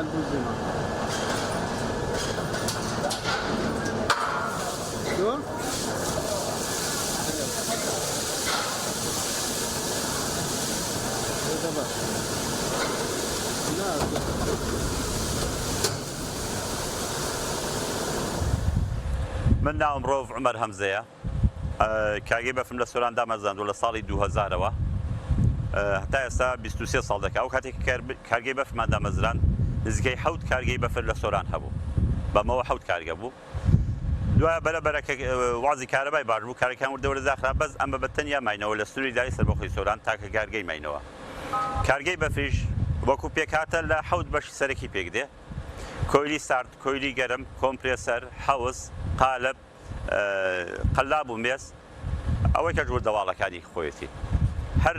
الملبوزينة. شو؟ من ناوم روف عمر همزەیە کاگەی بەفرم لە سۆراندا مەزاندووە لە ساڵی 2000ەوە هەتا ئێستا 23 ساڵ دەکا و کاتێک کارگەی بەفرماندا مەزران نزیکەی 7 کارگەی بەفر لە سۆران هەبوو بەمەوە 7 کارگە بوو دوایە بەرەبەرەکە وازی کارەبای باش بوو کارەکان وردە وەرە داخرا بەس ئەمە بەتەنیا ماینەوە لە سنووری داری سەربەخۆی سۆران تاکە کارگەی ماینەوە کارگەی بەفریش وەکو پێکاتە لە 7 بەشی سەرەکی پێک دێ کۆیلی سارد کۆیلی گەرم کۆمپرێسەر حەوز قالب قەلاب و مێز ئەوەی کە ژوور دەواڵەکانی خۆیەتی هەر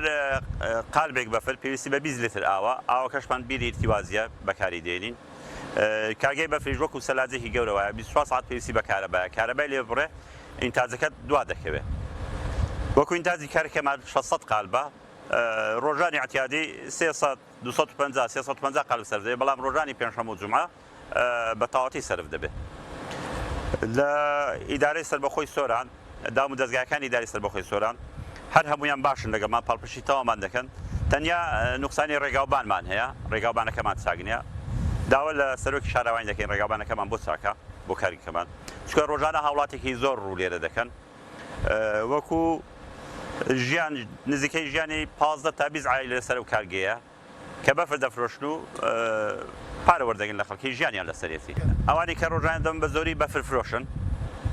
قالبێک بەفر پێویستی بە 20 لیتر ئاوەکەشمان بیری ارتیوازیە بەکاری دێنین کارگەی بەفریش وەکو سەلاجێکی گەورەوەیە 24 ساعت پێویستی بە کارەبایە کارەبای لێ بڕێ ئینتاجەکەت دوا دەکەوێت وەکو ئینتاجی کارەکەمان 600 قالبە ڕۆژانی اعتیادی 300 250 350 قالب سەرف دەبێت بەڵام ڕۆژانی پێنجشەمە و جومعە بە تەواوەتی سەرف دەبێت لە ئیدارەی سەربەخۆی سۆران دام و دەستگاکانی ئیداری سەربەخۆی سۆران هەر هەمویان باشن لەگەڵمان پاڵپشتی تەوامان دەکەن تەنیا نوقسانی ڕێگاوبانمان هەیە ڕێگاوبانەکەمان چاک نییە داوا لە سەرۆکی شاراوانی دەکەین ڕێگاوبانەکەمان بۆ چاکە بۆ کاریکەمان چکە ڕۆژانە هاوڵاتێکی زۆر ڕوو لێرە دەکەن وەکو ژیان نزیکەی ژیانی 15 تا 20 عایلە لەسەر و کارگەیە کە بەفر دەفرۆشن و پارە وەردەگرن لە خەڵکی ژیانیان لەسەرێتی ئەوانی کە ڕۆژان دەم بە زۆری بەفر فرۆشن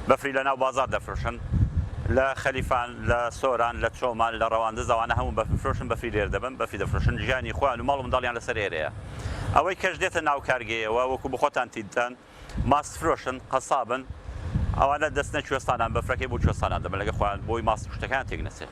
بەفری لە ناو بازار دەفرۆشن لە خەلیفان لە سۆران لە چۆمان لە ڕەواندە زەوانە هەموو بەفر فرۆشن بەفری لێر دەبن بەفری دەفرۆشن ژیانی خۆیان و ماڵ و منداڵیان لەسەر ئێرەیە ئەوەی کەش دێتە ناو کارگەیەوە وەکو بخۆتان تیدان ماست فرۆشن قەسابن ئەوانە دەستنە کوێستانان بەفرەکەی بۆ کوێستانان دەبن لەگە خۆیان بۆی ماست شتەکان تێک نەچێت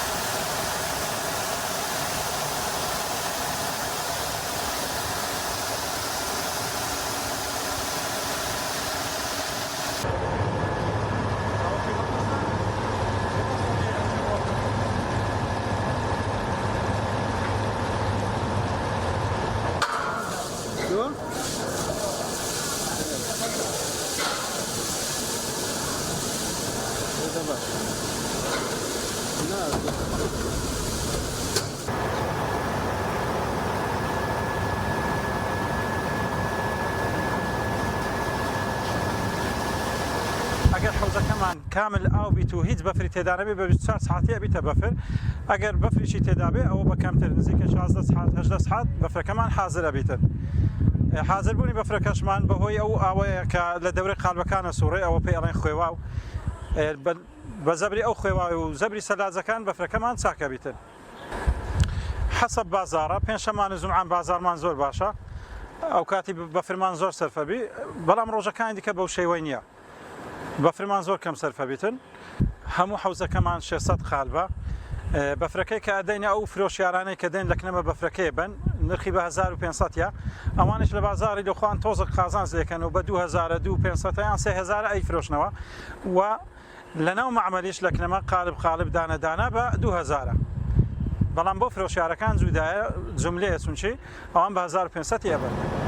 ئەگەر حوزەکەمان کامل ئاو بیت و هیچ بەفری تێدا نەبێ بە 24 ساعتی ئەبیتە بەفر ئەگەر بەفریشی تێدا بێ ئەوە بە کەمتر نزیکە 16 ساعت 18 ساعت بەفرەکەمان حازر ئەبیتن حازربوونی بەفرەکەشمان بەهۆی ئەو ئاوەیە کە لە دەورەی قالبەکانە سوڕێ ئەوە پێی ئەڵێن خوێواو بە زەبری ئەو خوێواوی و زەبری سەلاجەکان بەفرەکەمان چاکە بیتن حەسەب بازارە پێنجشەمان و جومعان بازارمان زۆر باشە ئەو کاتی بەفرمان زۆر سەرفەبی بەڵام ڕۆژەکانی دیکە بەو شێوەی نییە بەفرمان زۆر کەم سەرفەبیتن هەموو حوزەکەمان 600 قالبە بەفرەکەی کە ئەدەینە ئەو فرۆشیارانەی کە دێن لە کنەمە بەفرەکەی بن نرخی بە 1500 ئەوانش لە بازاری لەخواان تۆزە قازانز دەکەن و بە 2500 یان 3000 ئەی فرۆشنەوە و لەناو معمەلیش لە کنەمە قالب دانەدانە بە 2000 بەڵام بۆ فرۆشیارەکان جودایە جملەیە چونچی ئەوان بە 1500 بن